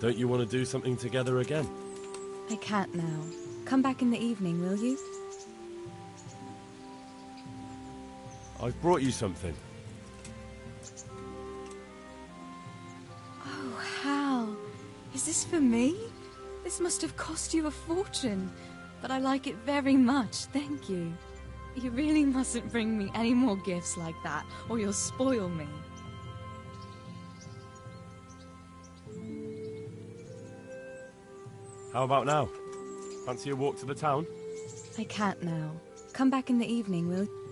Don't you want to do something together again? I can't now. Come back in the evening, will you? I've brought you something. Oh, Hal. Is this for me? This must have cost you a fortune. But I like it very much, thank you. You really mustn't bring me any more gifts like that, or you'll spoil me. How about now? Fancy a walk to the town? I can't now. Come back in the evening, will you?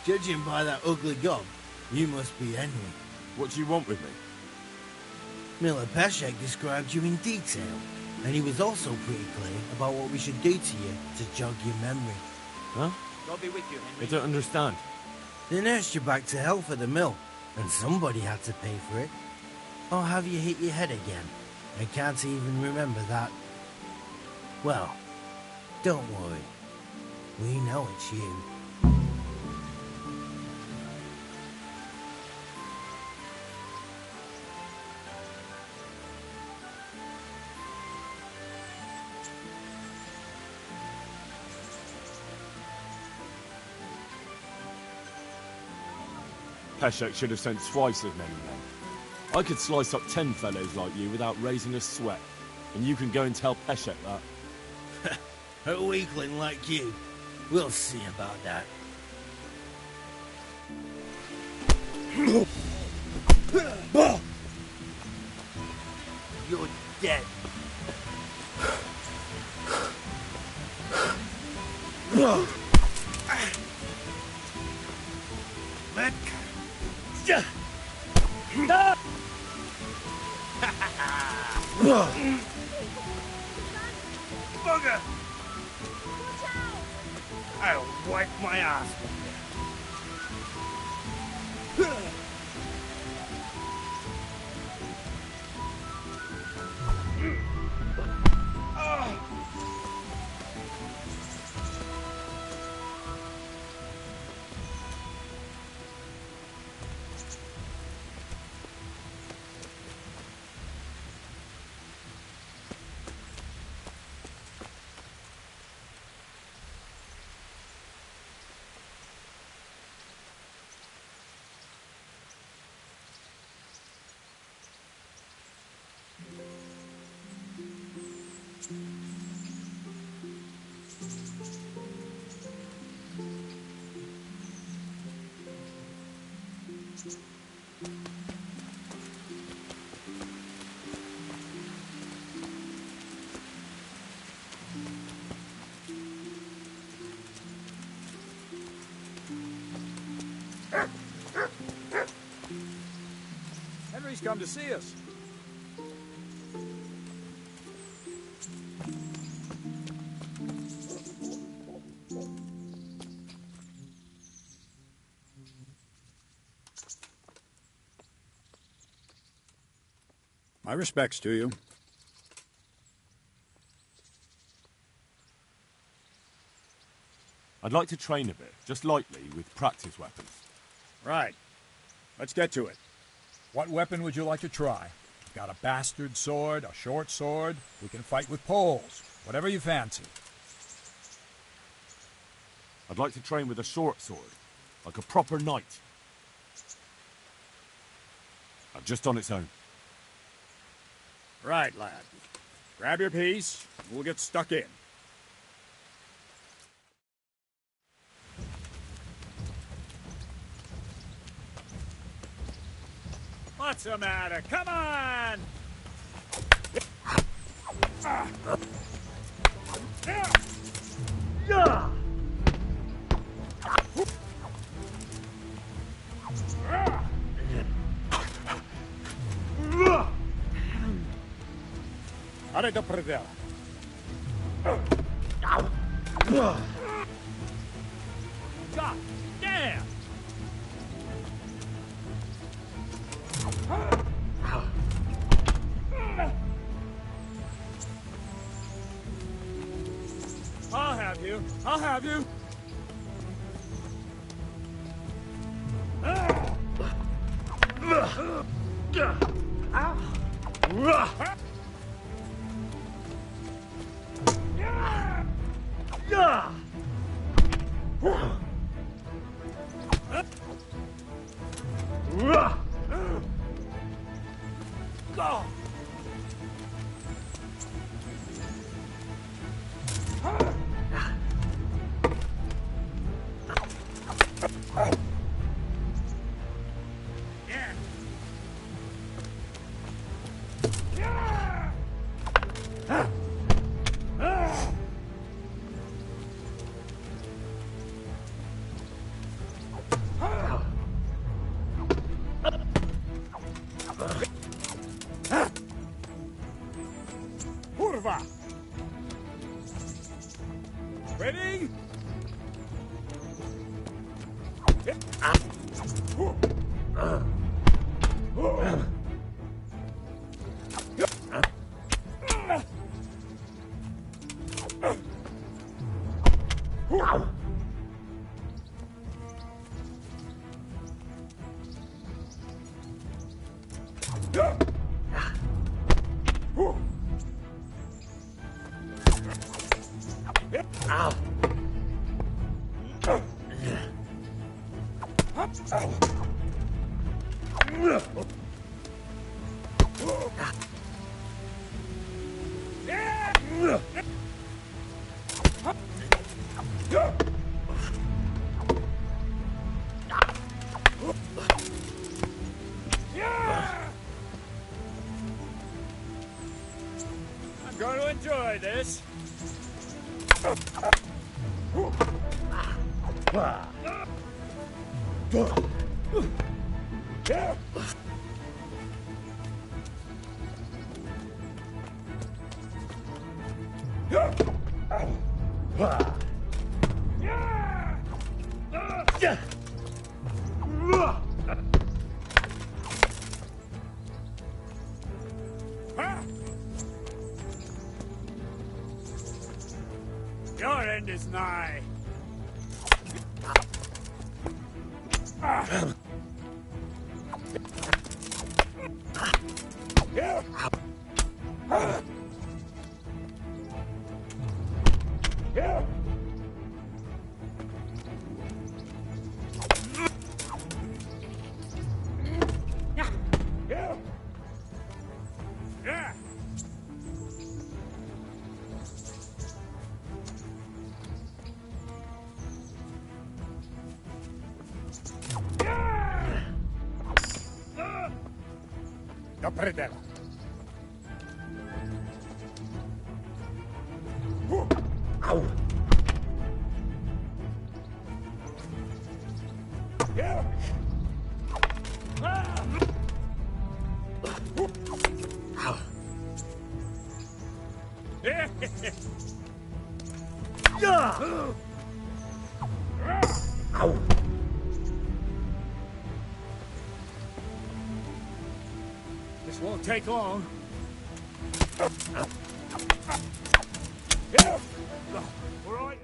Judging by that ugly gob, you must be Henry. What do you want with me? Miller Peshek described you in detail, and he was also pretty clear about what we should do to you to jog your memory. Huh? God be with you, Henry. I don't understand. They nursed you back to health for the mill, and somebody had to pay for it. Or have you hit your head again? I can't even remember that. Well, don't worry. We know it's you. Peshek should have sent twice as many men. I could slice up 10 fellows like you without raising a sweat. And you can go and tell Peshek that. A weakling like you. We'll see about that. You're dead. Let Bugger! I'll wipe my ass with Henry's come to see us. My respects to you. I'd like to train a bit, just lightly, with practice weapons. Right. Let's get to it. What weapon would you like to try? I've got a bastard sword, a short sword. We can fight with poles. Whatever you fancy. I'd like to train with a short sword, like a proper knight. Just on its own. Right, lad. Grab your piece, and we'll get stuck in. What's the matter? Come on! Are do predela. God damn! I'll have you. I'll have you. Ready? going to enjoy this. Your end is nigh. Da predela. Au. Au. This won't take long. All right.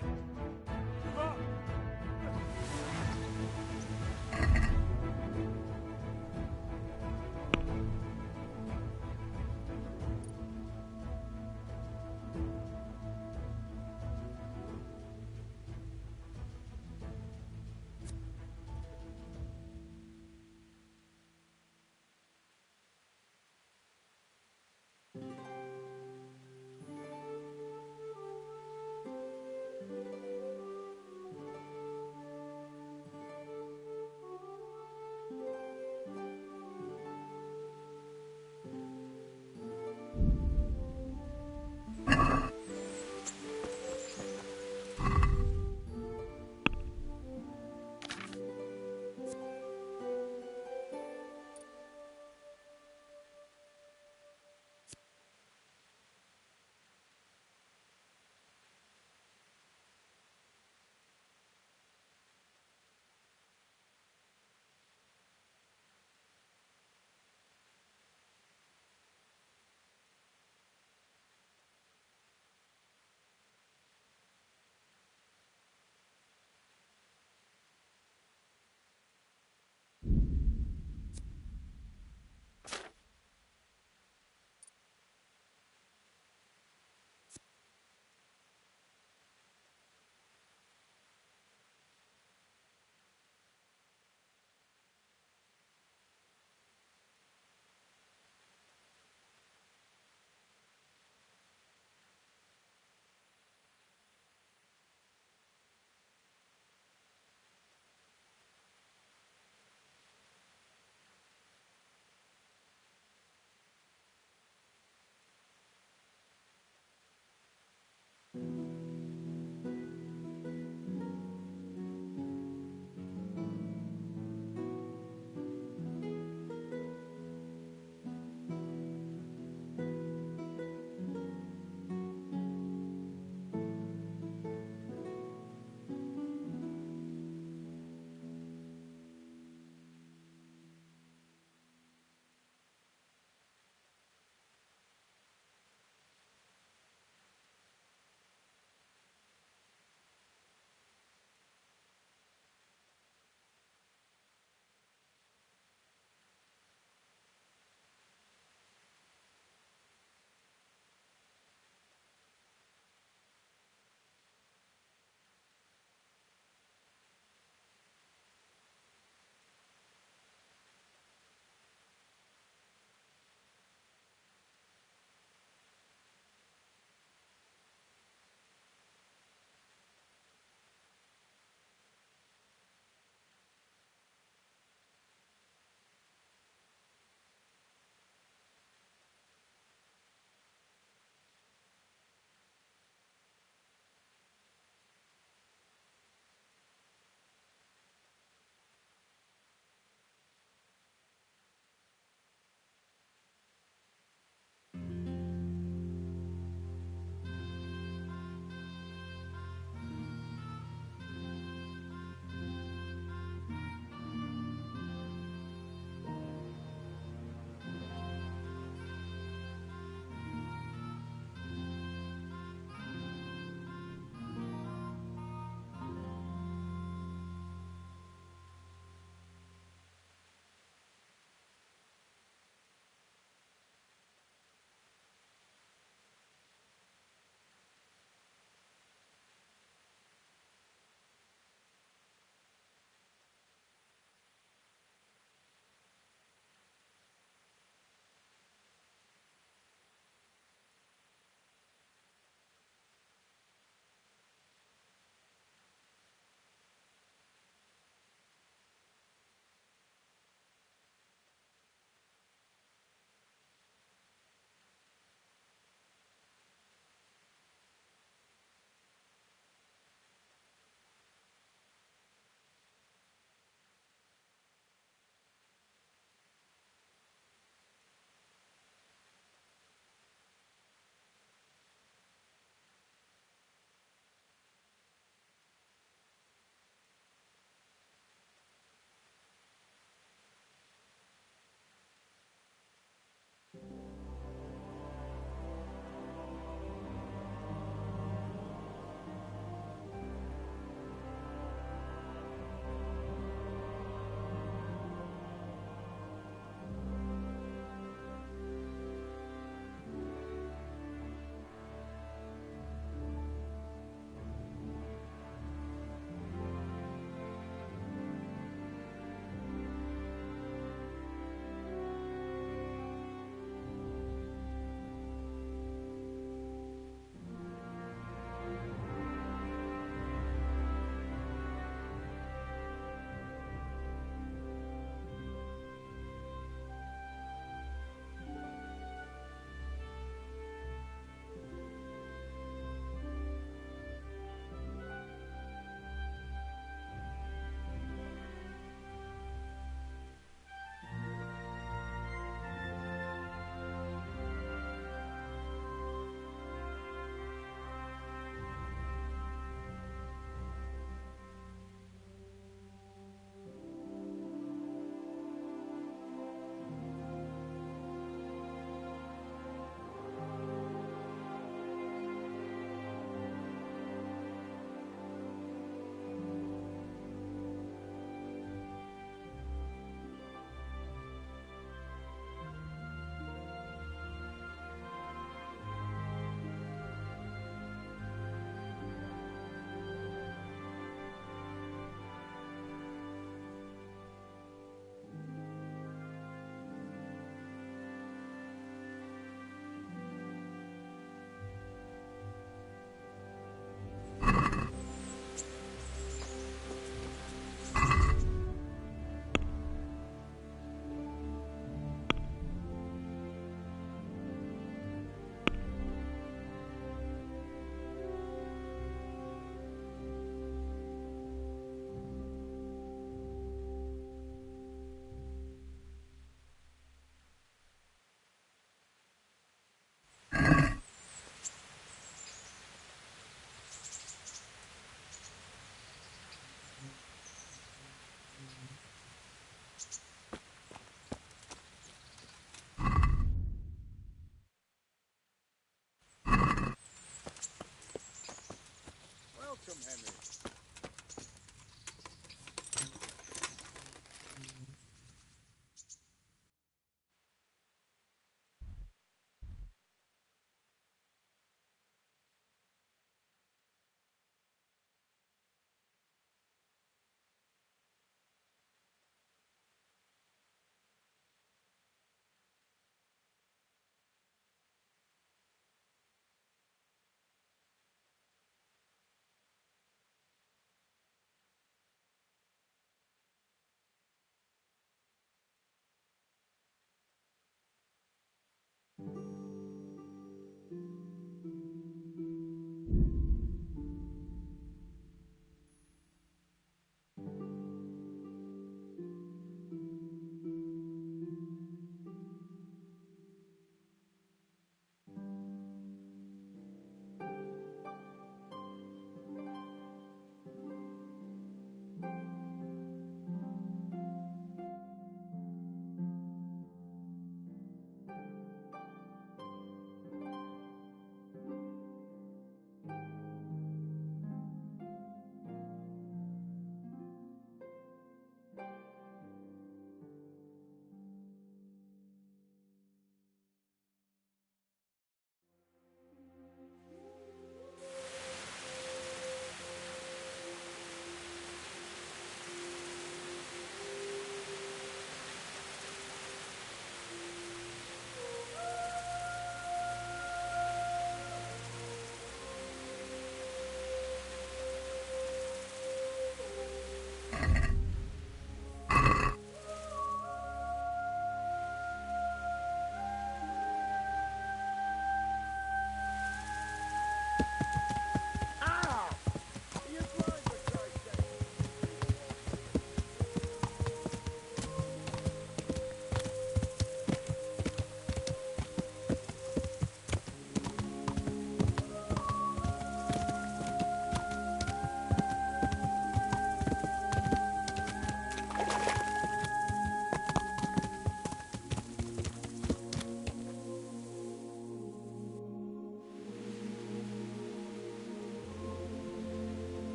welcome, Henry.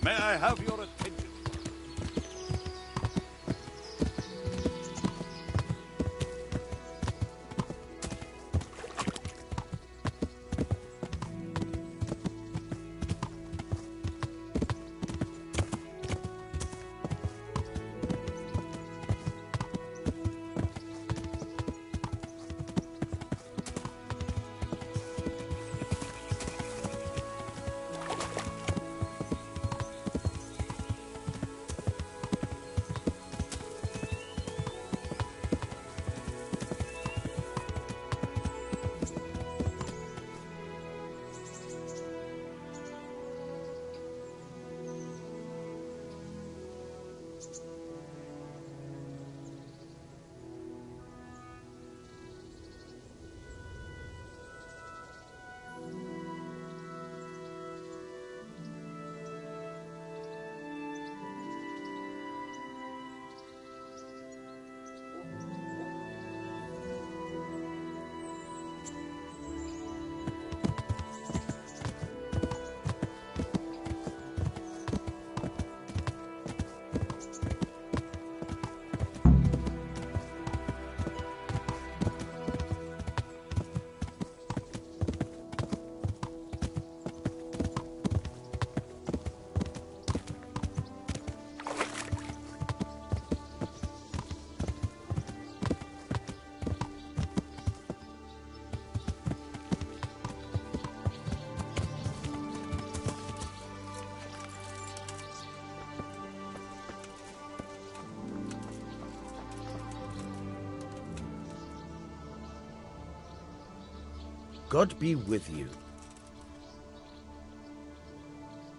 May I have your attention? God be with you.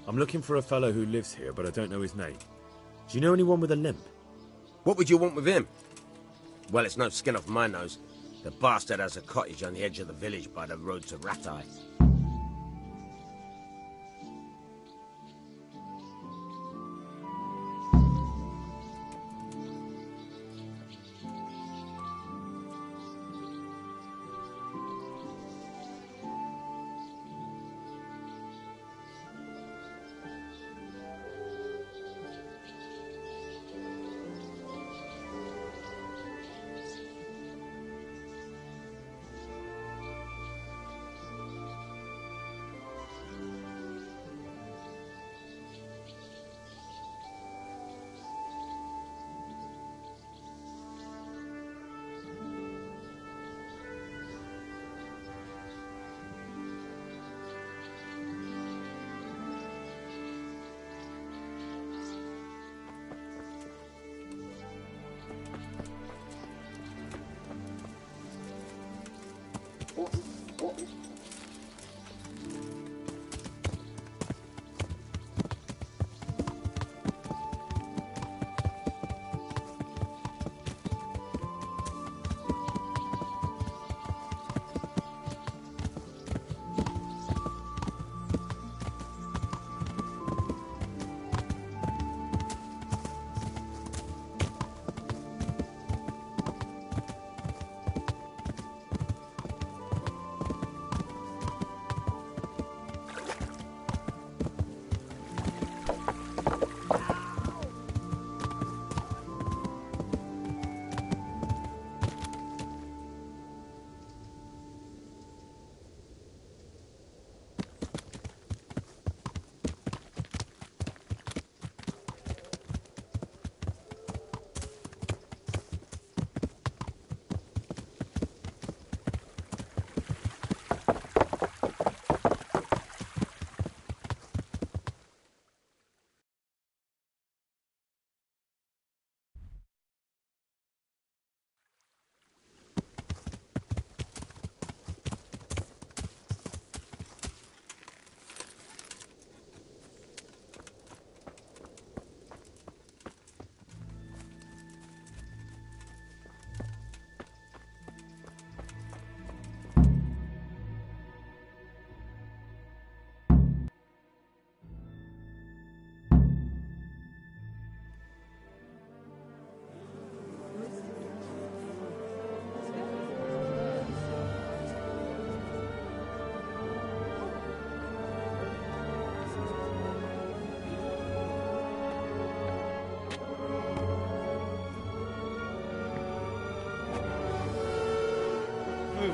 I'm looking for a fellow who lives here, but I don't know his name. Do you know anyone with a limp? What would you want with him? Well, it's no skin off my nose. The bastard has a cottage on the edge of the village by the road to Ratai.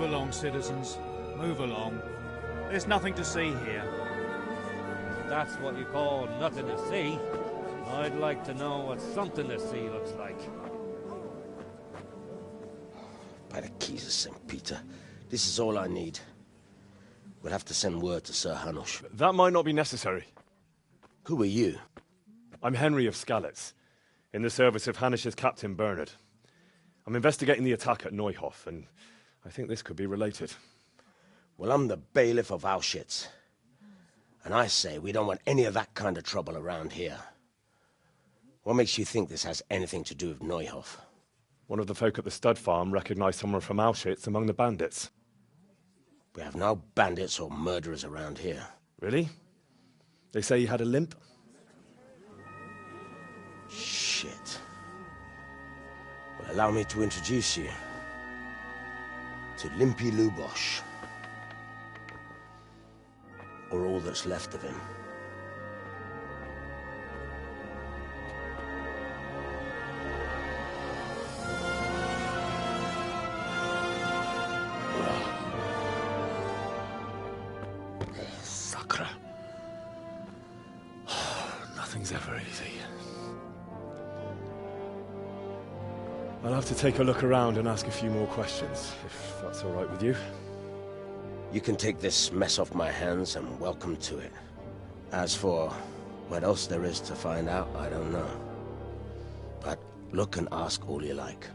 along, citizens. Move along. There's nothing to see here. If that's what you call nothing to see, I'd like to know what something to see looks like. By the keys of St. Peter, this is all I need. We'll have to send word to Sir Hanush. That might not be necessary. Who are you? I'm Henry of Skalitz, in the service of Hanush's Captain Bernard. I'm investigating the attack at Neuhof, and I think this could be related. Well, I'm the bailiff of Auschwitz. And I say we don't want any of that kind of trouble around here. What makes you think this has anything to do with Neuhof? One of the folk at the stud farm recognized someone from Auschwitz among the bandits. We have no bandits or murderers around here. Really? They say he had a limp? Shit. Well, allow me to introduce you to Limpy Lubosh. Or all that's left of him. Sakra. Nothing's ever easy. I'll have to take a look around and ask a few more questions, if that's all right with you. You can take this mess off my hands and welcome to it. As for what else there is to find out, I don't know. But look and ask all you like.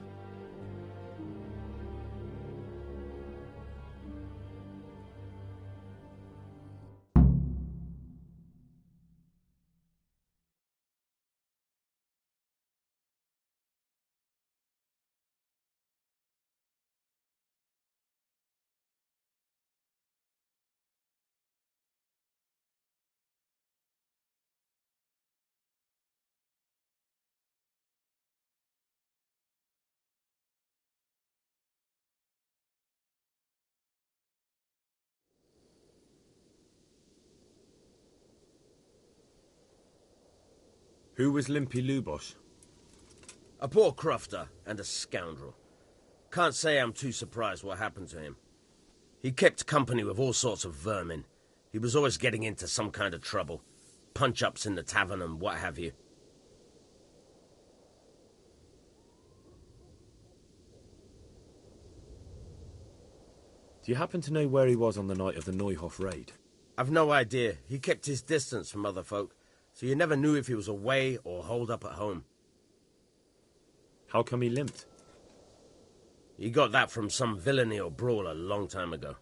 Who was Limpy Lubosh? A poor crofter and a scoundrel. Can't say I'm too surprised what happened to him. He kept company with all sorts of vermin. He was always getting into some kind of trouble. Punch-ups in the tavern and what have you. Do you happen to know where he was on the night of the Neuhof raid? I've no idea. He kept his distance from other folk, so you never knew if he was away or holed up at home. How come he limped? He got that from some villainy or brawl a long time ago.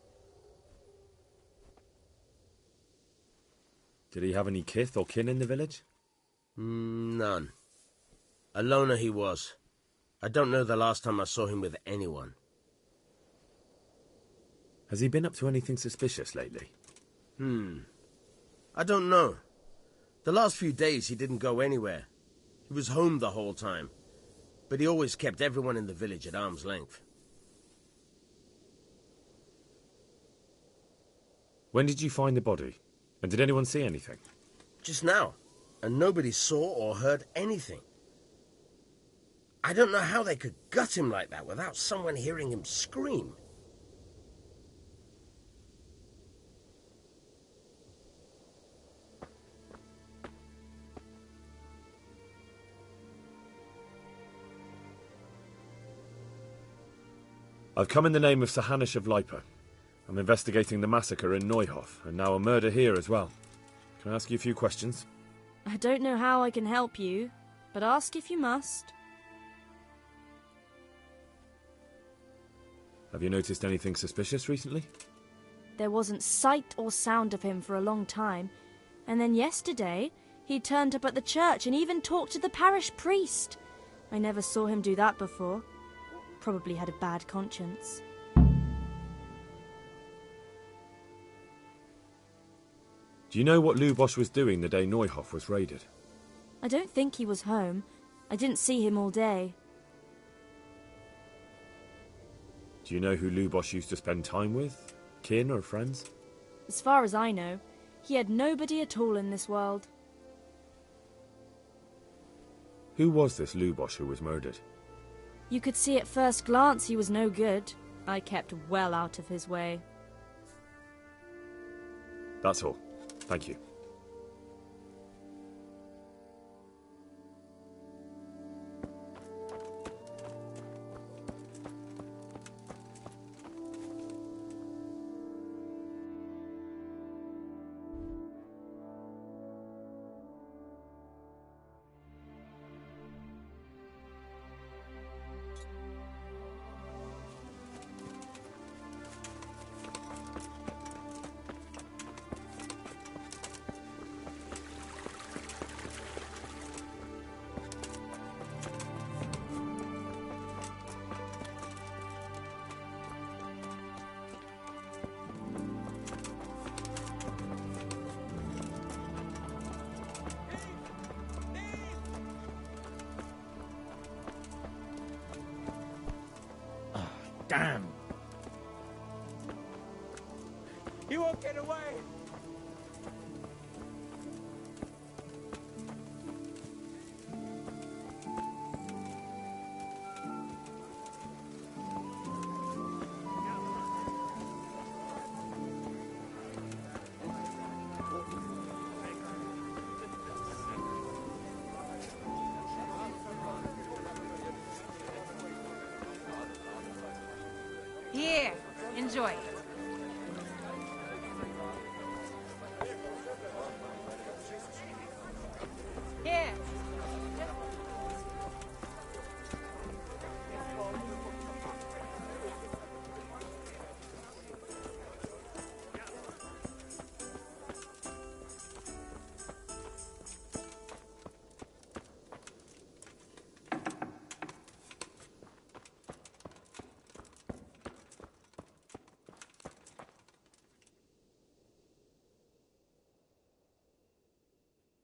Did he have any kith or kin in the village? None. A loner he was. I don't know the last time I saw him with anyone. Has he been up to anything suspicious lately? I don't know. The last few days he didn't go anywhere. He was home the whole time. But he always kept everyone in the village at arm's length. When did you find the body? And did anyone see anything? Just now. And nobody saw or heard anything. I don't know how they could gut him like that without someone hearing him scream. I've come in the name of Sir Hanush of Lipa. I'm investigating the massacre in Neuhof, and now a murder here as well. Can I ask you a few questions? I don't know how I can help you, but ask if you must. Have you noticed anything suspicious recently? There wasn't sight or sound of him for a long time, and then yesterday he turned up at the church and even talked to the parish priest. I never saw him do that before. Probably had a bad conscience. Do you know what Lubosh was doing the day Neuhof was raided? I don't think he was home. I didn't see him all day. Do you know who Lubosh used to spend time with? Kin or friends? As far as I know, he had nobody at all in this world. Who was this Lubosh who was murdered? You could see at first glance he was no good. I kept well out of his way. That's all. Thank you. Damn! He won't get away! Here, enjoy. Here.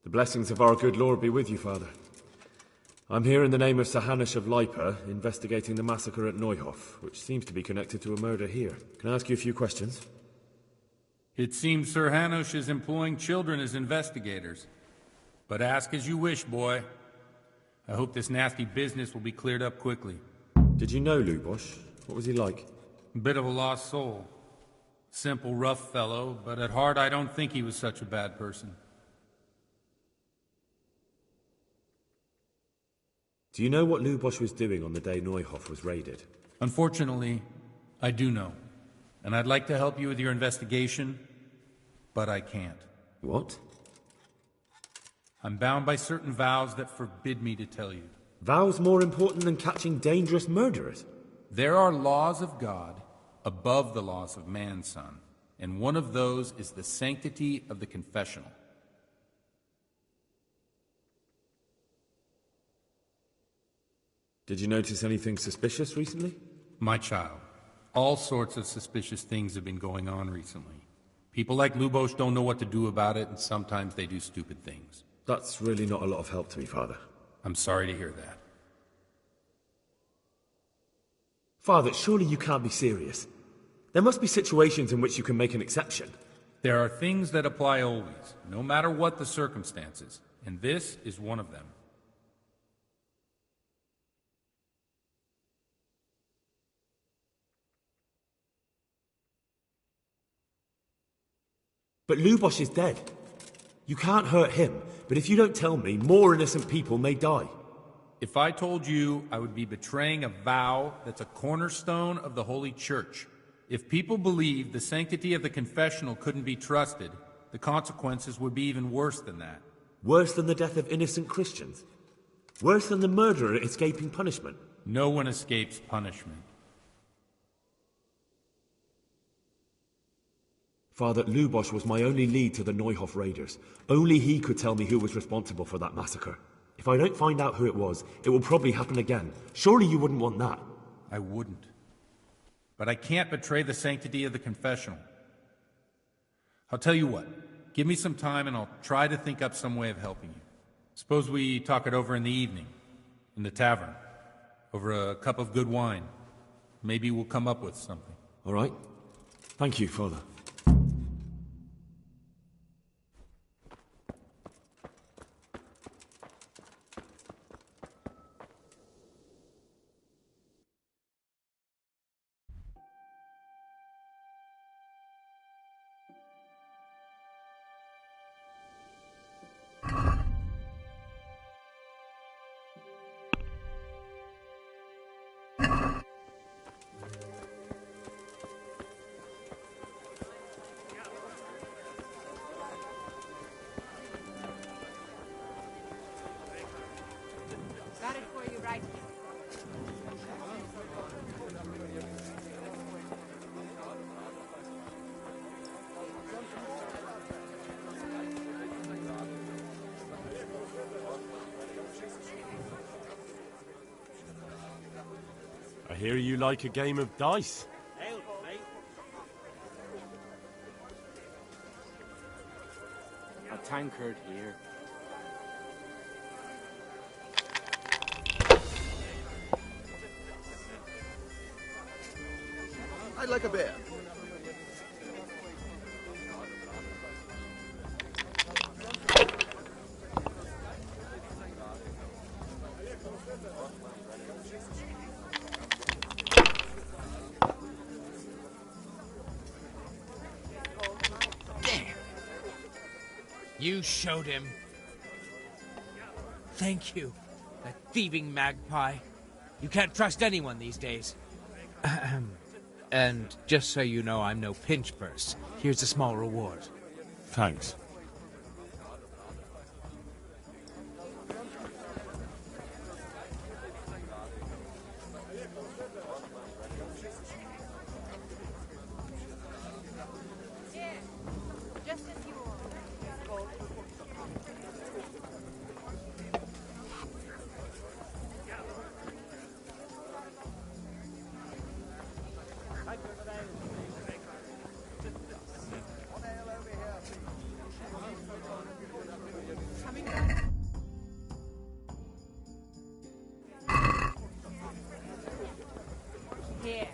The blessings of our good Lord be with you, Father. I'm here in the name of Sir Hanush of Lipa, investigating the massacre at Neuhof, which seems to be connected to a murder here. Can I ask you a few questions? It seems Sir Hanush is employing children as investigators. But ask as you wish, boy. I hope this nasty business will be cleared up quickly. Did you know Lubosh? What was he like? A bit of a lost soul. Simple, rough fellow, but at heart I don't think he was such a bad person. Do you know what Lubosh was doing on the day Neuhof was raided? Unfortunately, I do know. And I'd like to help you with your investigation, but I can't. What? I'm bound by certain vows that forbid me to tell you. Vows more important than catching dangerous murderers? There are laws of God above the laws of man, son. And one of those is the sanctity of the confessional. Did you notice anything suspicious recently? My child, all sorts of suspicious things have been going on recently. People like Lubosh don't know what to do about it, and sometimes they do stupid things. That's really not a lot of help to me, Father. I'm sorry to hear that. Father, surely you can't be serious. There must be situations in which you can make an exception. There are things that apply always, no matter what the circumstances, and this is one of them. But Lubosh is dead. You can't hurt him, but if you don't tell me, more innocent people may die. If I told you, I would be betraying a vow that's a cornerstone of the Holy Church. If people believed the sanctity of the confessional couldn't be trusted, the consequences would be even worse than that. Worse than the death of innocent Christians? Worse than the murderer escaping punishment? No one escapes punishment. Father, Lubosh was my only lead to the Neuhof raiders. Only he could tell me who was responsible for that massacre. If I don't find out who it was, it will probably happen again. Surely you wouldn't want that. I wouldn't. But I can't betray the sanctity of the confessional. I'll tell you what. Give me some time and I'll try to think up some way of helping you. Suppose we talk it over in the evening, in the tavern, over a cup of good wine. Maybe we'll come up with something. All right. Thank you, Father. hear you like a game of dice. A tankard here. I'd like a beer. You showed him. Thank you, that thieving magpie. You can't trust anyone these days. And just so you know, I'm no pinch purse. Here's a small reward. Thanks. Here.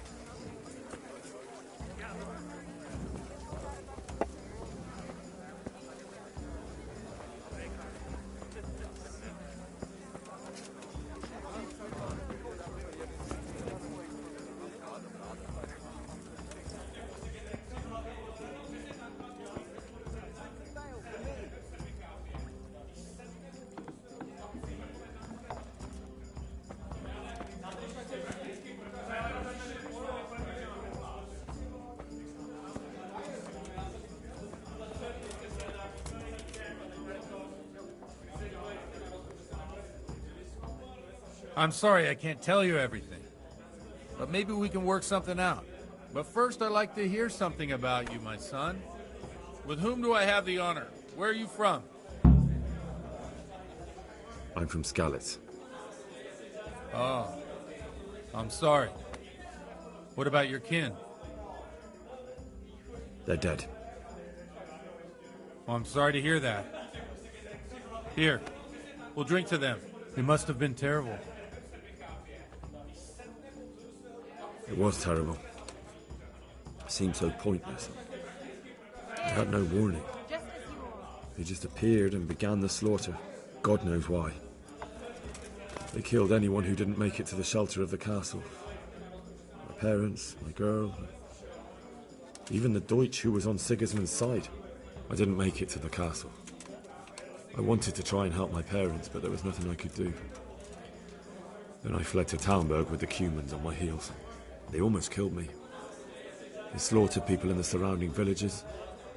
I'm sorry I can't tell you everything, but maybe we can work something out. But first, I'd like to hear something about you, my son. With whom do I have the honor? Where are you from? I'm from Skalitz. Oh, I'm sorry. What about your kin? They're dead. Well, I'm sorry to hear that. Here, we'll drink to them. It must have been terrible. It was terrible. It seemed so pointless. They had no warning. They just appeared and began the slaughter. God knows why. They killed anyone who didn't make it to the shelter of the castle. My parents, my girl, even the Deutsch who was on Sigismund's side. I didn't make it to the castle. I wanted to try and help my parents, but there was nothing I could do. Then I fled to Talmberg with the Cumans on my heels. They almost killed me. They slaughtered people in the surrounding villages.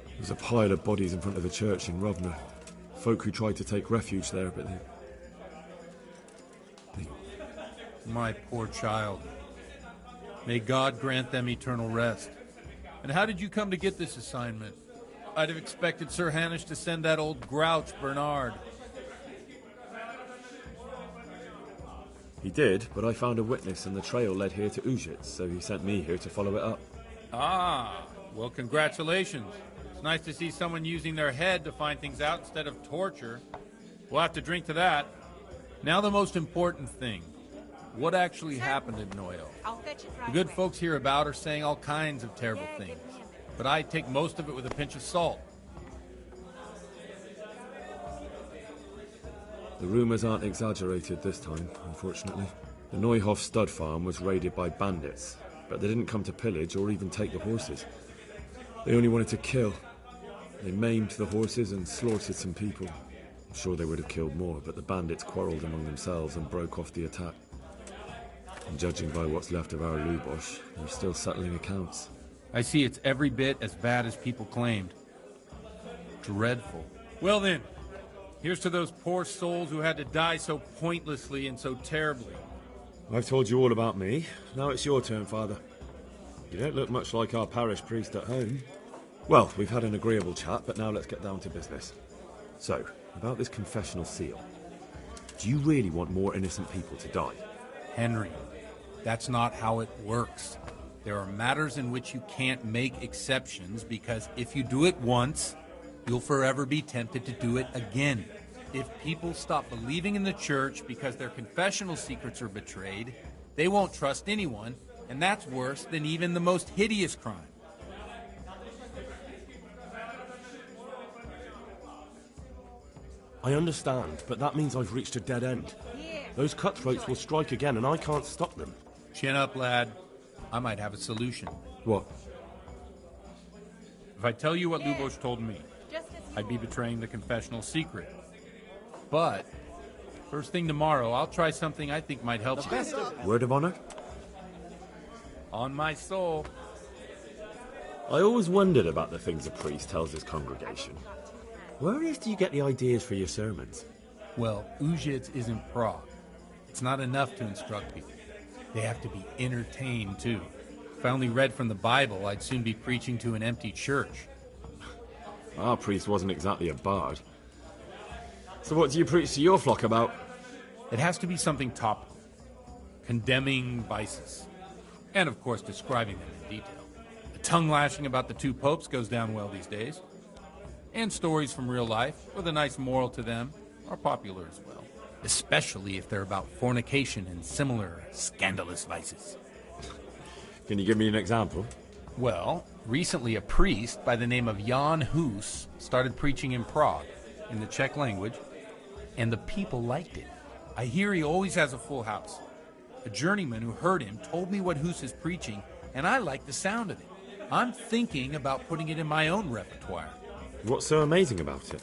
There was a pile of bodies in front of the church in Rovna. Folk who tried to take refuge there, but they... My poor child. May God grant them eternal rest. And how did you come to get this assignment? I'd have expected Sir Hanish to send that old grouch, Bernard. He did, but I found a witness and the trail led here to Ujitz, so he sent me here to follow it up. Ah, well, congratulations. It's nice to see someone using their head to find things out instead of torture. We'll have to drink to that. Now the most important thing. What actually happened in Noyo? The good folks hereabout are saying all kinds of terrible things, but I take most of it with a pinch of salt. The rumours aren't exaggerated this time, unfortunately. The Neuhof stud farm was raided by bandits, but they didn't come to pillage or even take the horses. They only wanted to kill. They maimed the horses and slaughtered some people. I'm sure they would have killed more, but the bandits quarrelled among themselves and broke off the attack. And judging by what's left of our Lubosh, they're still settling accounts. I see it's every bit as bad as people claimed. Dreadful. Well then, here's to those poor souls who had to die so pointlessly and so terribly. I've told you all about me. Now it's your turn, Father. You don't look much like our parish priest at home. Well, we've had an agreeable chat, but now let's get down to business. So, about this confessional seal. Do you really want more innocent people to die? Henry, That's not how it works. There are matters in which you can't make exceptions because if you do it once, you'll forever be tempted to do it again. If people stop believing in the church because their confessional secrets are betrayed, they won't trust anyone, and that's worse than even the most hideous crime. I understand, but that means I've reached a dead end. Those cutthroats will strike again, and I can't stop them. Chin up, lad. I might have a solution. What? If I tell you what Lubos told me, I'd be betraying the confessional secret. But, first thing tomorrow, I'll try something I think might help you. Word of honor? On my soul. I always wondered about the things a priest tells his congregation. Where on earth do you get the ideas for your sermons? Well, Ujits is in Prague. It's not enough to instruct people. They have to be entertained, too. If I only read from the Bible, I'd soon be preaching to an empty church. Our priest wasn't exactly a bard. So what do you preach to your flock about? It has to be something topical. Condemning vices. And, of course, describing them in detail. The tongue-lashing about the two popes goes down well these days. And stories from real life, with a nice moral to them, are popular as well. Especially if they're about fornication and similar scandalous vices. Can you give me an example? Well, recently a priest by the name of Jan Hus started preaching in Prague, in the Czech language, and the people liked it. I hear he always has a full house. A journeyman who heard him told me what Hus is preaching, and I like the sound of it. I'm thinking about putting it in my own repertoire. What's so amazing about it?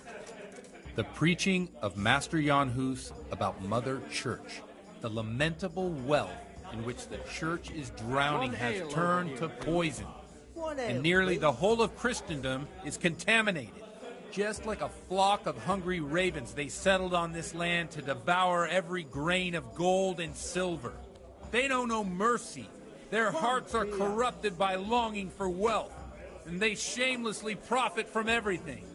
The preaching of Master Jan Hus about Mother Church. The lamentable wealth in which the church is drowning has turned to poison. And nearly the whole of Christendom is contaminated. Just like a flock of hungry ravens, they settled on this land to devour every grain of gold and silver. They know no mercy. Their hearts are corrupted by longing for wealth. And they shamelessly profit from everything.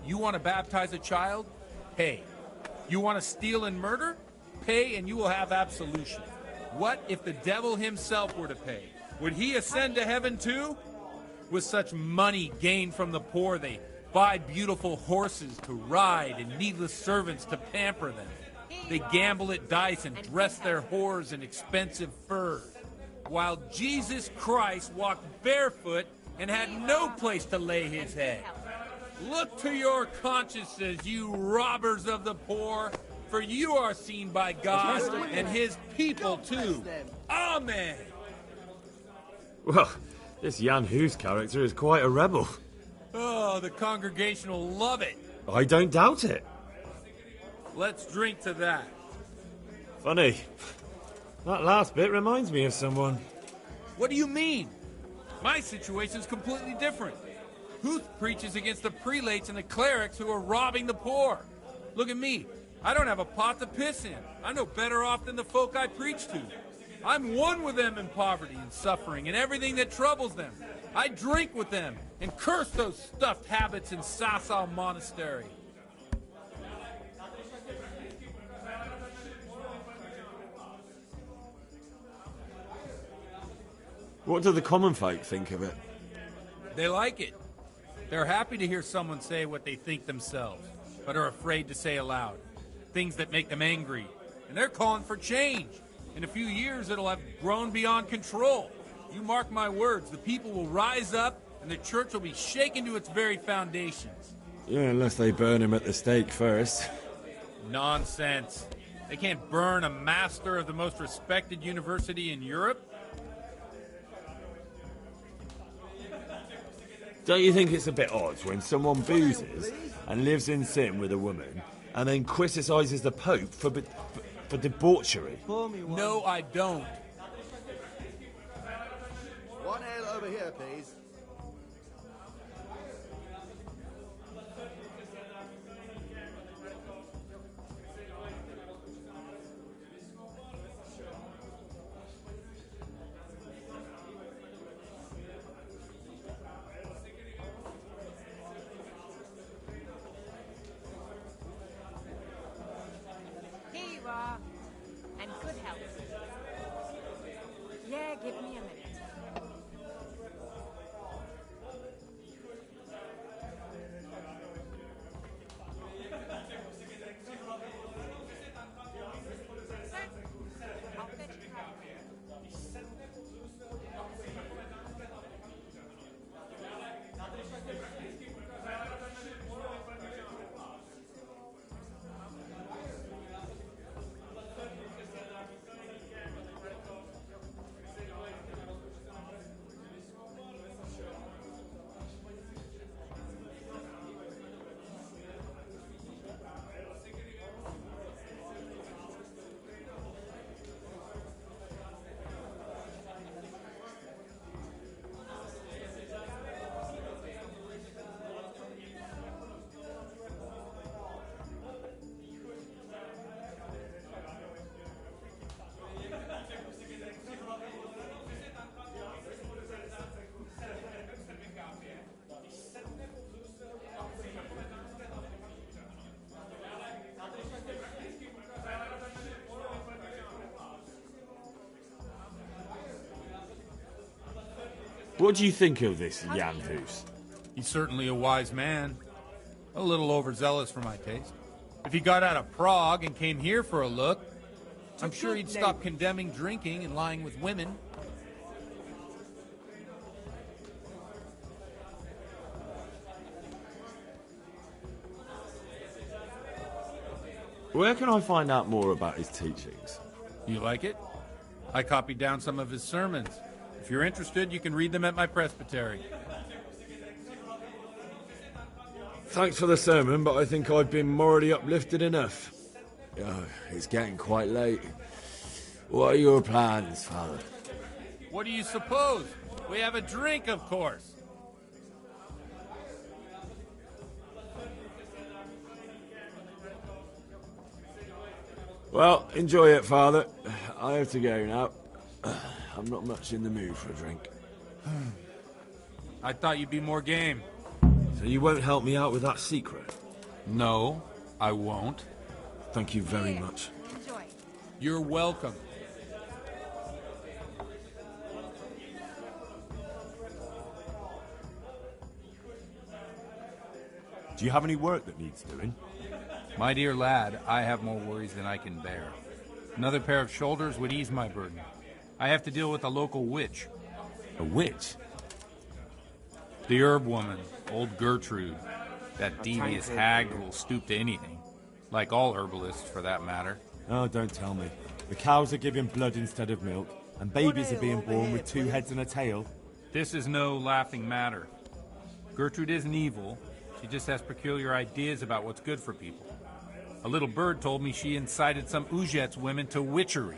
You want to baptize a child? Pay. You want to steal and murder? Pay and you will have absolution. What if the devil himself were to pay? Would he ascend to heaven too? With such money gained from the poor, they buy beautiful horses to ride and needless servants to pamper them. They gamble at dice and dress their whores in expensive furs. While Jesus Christ walked barefoot and had no place to lay his head. Look to your consciences, you robbers of the poor, for you are seen by God and his people too. Amen. Well, this Jan Hus character is quite a rebel. Oh, the congregation will love it. I don't doubt it. Let's drink to that. Funny. That last bit reminds me of someone. What do you mean? My situation's completely different. Huth preaches against the prelates and the clerics who are robbing the poor. Look at me. I don't have a pot to piss in. I'm no better off than the folk I preach to. I'm one with them in poverty and suffering and everything that troubles them. I drink with them and curse those stuffed habits in Sasau Monastery. What do the common folk think of it? They like it. They're happy to hear someone say what they think themselves, but are afraid to say aloud. Things that make them angry. And they're calling for change. In a few years, it'll have grown beyond control. You mark my words, the people will rise up, and the church will be shaken to its very foundations. Yeah, unless they burn him at the stake first. Nonsense. They can't burn a master of the most respected university in Europe. Don't you think it's a bit odd when someone boozes and lives in sin with a woman and then criticises the Pope for debauchery? No, I don't. One ale over here, please. Here you are, and good health. Give me a minute. What do you think of this Janhus? He's certainly a wise man. A little overzealous for my taste. If he got out of Prague and came here for a look, I'm sure he'd stop condemning drinking and lying with women. Where can I find out more about his teachings? You like it? I copied down some of his sermons. If you're interested, you can read them at my presbytery. Thanks for the sermon, but I think I've been morally uplifted enough. It's getting quite late. What are your plans, Father? What do you suppose? We have a drink, of course. Well, enjoy it, Father. I have to go now. I'm not much in the mood for a drink. I thought you'd be more game. So you won't help me out with that secret? No, I won't. Thank you very much. Enjoy. You're welcome. Do you have any work that needs doing? My dear lad, I have more worries than I can bear. Another pair of shoulders would ease my burden. I have to deal with a local witch. A witch? The herb woman, old Gertrude. That devious hag who will stoop to anything. Like all herbalists, for that matter. Oh, don't tell me. The cows are giving blood instead of milk, and babies are being born with 2 heads and a tail. This is no laughing matter. Gertrude isn't evil. She just has peculiar ideas about what's good for people. A little bird told me she incited some Ujet's women to witchery.